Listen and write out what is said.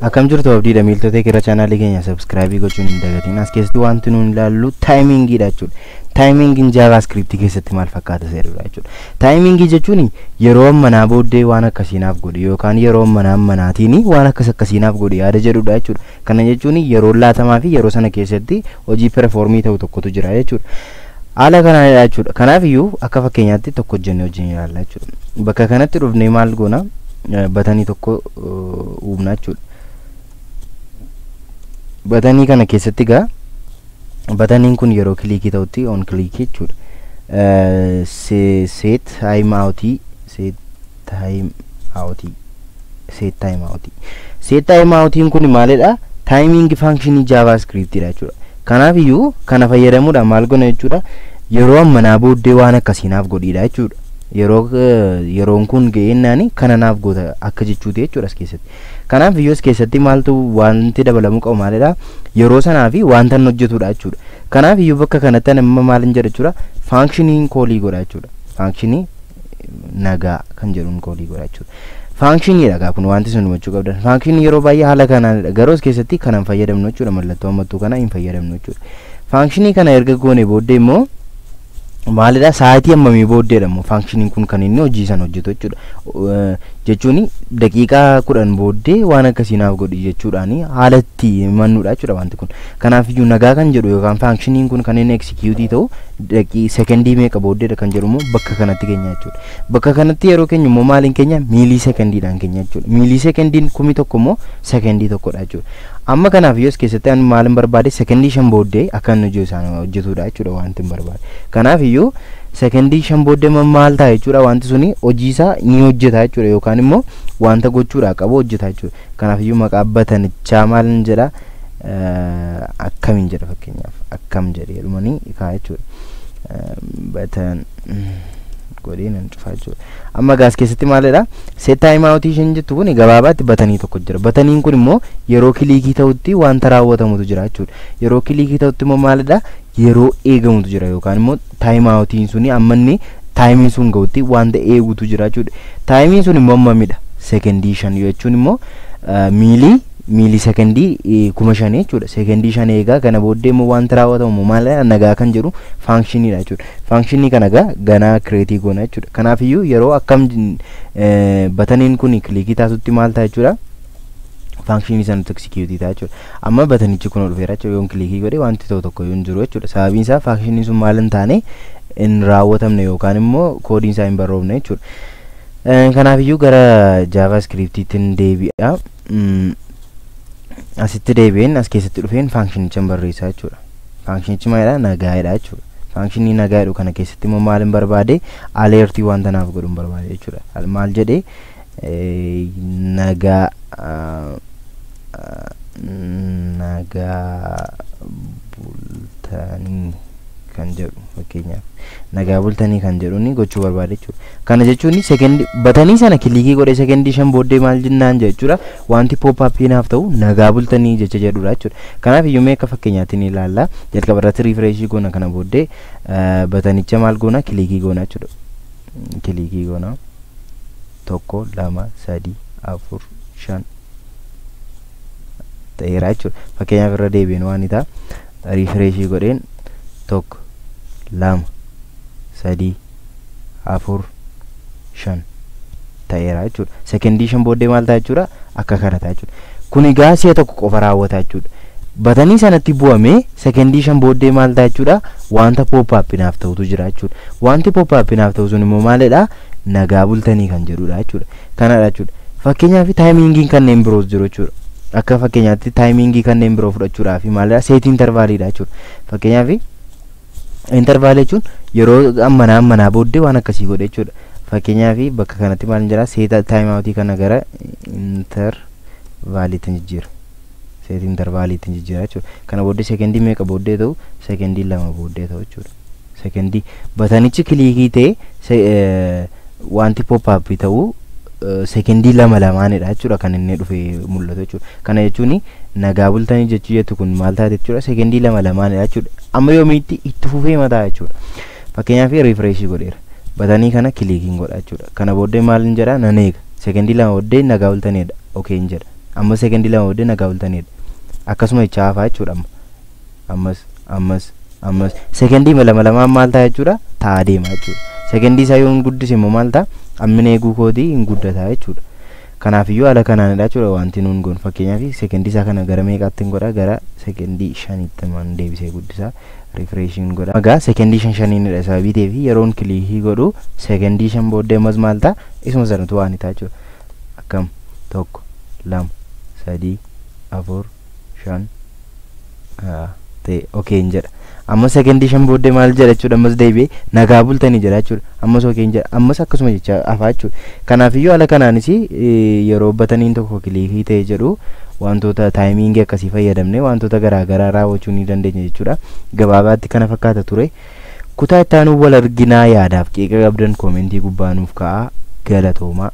Akkam jirtu abdiidha miiltota kira channel keenya subscribe gochuun hin dagatiin. As keessatti wanti nuun ilaallu timingidha jechuudha. Timingin JavaScript keessatti maal fakkaata seerudha jechuudha. Timing jechuun yeroo manaa booddee waan akkasiinaaf godhe yookaan yeroo manaatiin waan akkasiinaaf godhe yaada jedhudha jechuudha. Kana jechuun yeroo laatamaa fi yeroo sana keessatti hojii performii ta'u tokkotu jira jechuudha. Haala kanaa jechuudha. Kanaaf iyyuu akka fakkeenyaatti tokko hojjennee wajjin ilaalla jechuudha. Bakka kanatti dhufnee maal goona batanii tokko uumna jechuudha. Batanii kana keessatti gaa bataniin kun yeroo kilikii ta'utti on click jechuudha. Set time out kun maalidha? Timing function JavaScript dha jechuudha. Kanaaf iyyuu kana fayyadamuudhaan maal goona jechuudha. Yeroo manaa booddee waan akkasiinaaf godhiidha jechuudha. Yeroon kun ga'eennaani kana naaf goota akka jechuuti jechuudha as keessatti. Kanaaf iyyuu as keessatti maaltu wanti dabalamuu qabu maalidha? Yeroo sanaa fi wanta inni hojjetudha jechuudha. Kanaaf iyyuu bakka kanatti amma maalin jedha jechuudha? Functioning koolii godha jechuudha. Functioning nagaa kan jedhuun koolii godha jechuudha. Functionii dhagaa kun wanti sun hubachuu qabdan. Functionii yeroo baay'ee haala kanaan garuu as keessatti kanan fayyadamnu jechuudha. Mallattoo ammattuu kana hin fayyadamnu jechuudha. Functionii kana erga goone booddee immoo maalidha sa'aatii hammamii booddeedha immoo functioning kun kan inni hojii san hojjetu jechuudha. Jechuun daqiiqaa 10 booddee waan akkasiinaaf godhi jechuudhaani haalatti mannuudha jechuudha wanti kun. Kanaaf iyyuu nagaa kan jedhu yookaan functioning kun kan inni execute ta'u sekondii meeqa booddeedha kan jedhu immoo bakka kanatti keenya jechuudha. Bakka kanatti yeroo keenya immoo maaliin keenya miilii sekondiidhaan keenya jechuudha. Miilii sekondiin 1000 immoo sekondii tokkodha jechuudha. Amma kanaaf iyyuu as keessatti ani maalin barbaade sekondii 5 booddee akka inni hojii isaan hojjetudha jechuudha wanti barbaade. Kanaaf iyyuu sekondii 5 booddee maal ta'a jechuudha wanti suni hojii isaa ni hojjeta jechuudha yookaan immoo wanta gochuudha qabu hojjeta jechuudha. Kanaaf iyyuu maqaa batanichaa maalin jedha akkamiin jedha fakkeenyaaf akkam jedhee dhumanii kaa jechuudha. Batan godhee nan cufaa jechuudha. Amma gaas keessatti maalidha? Set time out ishin jettu kun gabaabaatti batanii tokko jira. Bataniin kun immoo yeroo kilikii ta'utti wanta raawwatamutu jira jechuudha. Yeroo kilikii ta'utti immoo maalidha? Yeroo eegamutu jira yookaan immoo time outiin suni amma inni taayimiin sun ga'utti wanta eegutu jira jechuudha. Taayimiin sun immoo ammamidha? Sekondii 5 jechuun immoo miilii sekondii 5,000 jechuudha. Sekondii 5 eegaa kana booddee immoo wanta raawwatamu maalidha? Nagaa kan jedhu functionidha jechuudha. Functionii kana ganaa create goona jechuudha. Kanaaf iyyuu yeroo akkam bataniin kun kilikii taasutti maal ta'a jechuudha? Functionii sanatti execute ta'a jechuudha. Amma batanichi kun dhufeera jechuudha. Yoon kilikii godhe wanti tokko yoo hin jiru jechuudha. Sababiin isaa functionii sun maal hin taane hin raawwatamne yookaan immoo koodiin isaa hin barroofne jechuudha. Kanaaf iyyuu gara JavaScripttiin deebi'a. Asitti deebi'een as keessatti dhufeen functionicha barreessaa jechuudha. Functionichi maalidha? Nagaadha jechuudha. Functionii nagaa jedhu kana keessatti immoo maalin barbaade alertii wanta naaf godhuun barbaade jechuudha. Maal jedhee nagaa bultanii kan jedhu fakkeenyaaf nagaa bultanii kan jedhuuni gochuu barbaade jechuudha. Kana jechuun sekondii batanii sana kilikii godhe sekondii 5 booddee maal jennaan jechuudha. Wanti pop up naaf ta'u nagaa bultanii jecha jedhudha jechuudha. Kanaaf iyyuu mee akka fakkeenyaatiin ilaalla. Jalqaba irratti refresh goona kana booddee batanicha maal goona kilikii goona jechuudha. Kilikii goona 1 2 3 4 5 ta'eera jechuudha. Fakkeenyaaf irra deebiin waan isaa refresh godheen 1 2 3 4 5 ta'eera jechuudha. Sekondii 5 booddee maal ta'a jechuudha? Akka kana ta'a jechuudha. Kun egaa si'a tokko qofa raawwata jechuudha. Batanii sanatti bu'amee sekondii 5 booddee maal ta'a jechuudha? Wanta pop up naaf ta'utu jira jechuudha. Wanti pop up naaf ta'u sun immoo maalidha? Nagaa bultanii kan jedhudha jechuudha. Kanadha jechuudha. Fakkeenyaaf taayimingiin kanneen biroos jiru jechuudha. Akka fakkeenyaatti taayimingii kanneen biroo fudhachuudhaaf maalidha? Set intervalidha jechuudha. Fakkeenyaaf interval jechuun yeroo manaa booddee waan akkasii godhe jechuudha. Fakkeenyaaf bakka kanatti maal jira? Set time out kana gara intervaliitti jijjiira. Set intervaliitti jijjiira jechuudha. Kana booddee sekondii meeqa booddee ta'u? Sekondii 2 booddee ta'u jechuudha. Sekondii batanichi kilikii ta'e wanti pop up ta'u sekondii 2 jechuudha kan inni dhufe mul'atu jechuudha. Kana jechuun nagaa bultanii jechuu jettu kun maal taate jechuudha? Sekondii 2 jechuudha. Amma yoomiitti itti fufee mataa jechuudha. Fakkeenyaaf refresh godheera. Batanii kana kilikiin godha jechuudha. Kana booddee maal hin jedha? Nan eega. Sekondii 2 booddee nagaa bultaniidha. Okay hin jedha. amma sekendii lama booddee nagaa bultanidha. Akkasuma jecha hafaa jechuudha. Ammas sekendii lama lamaan maal ta'a jechuudha ta'a deema jechuudha. Sekendii isaa yoo hin guddise immoo maal ta'a ammina eeguu kootii hin guddataa jechuudha. Kanaafiyyuu haala kanaanidha jechuudha wanti nuun goon. Fakkeenyaaf sekendii isaa kana gara meeqaatti hin godha gara sekendii 5tti man deebisee guddisaa refreshin godha. Egaa sekendii 5 sababii ta'eef yeroon kilikii godhu sekendii 5 booddee ammas maal ta'a isuma sanatu waan ta'a jechuudha. Akkam 1 2 3 4 5 ta'e okay hin jedha. Amma sekendii 5 booddee maal jedha jechuudha ammas deebi'ee nagaa bultanii jedha jechuudha. Ammas okay hin jedha. Ammas akkasuma jecha hafaa jechuudha. Kanaafiyyuu haala kanaanis yeroo bataniin tokko kilikii ta'e jedhu wantoota taayimiingii akkasii fayyadamne wantoota garaagaraa raawwachuu ni dandeenya jechuudha. Gabaabaatti kana fakkaata ture. Kutaa itti aanu wal arginaa yaadaaf qeeqa qabdan koomentii gubbaa nuuf ka'aa. Galatoomaa.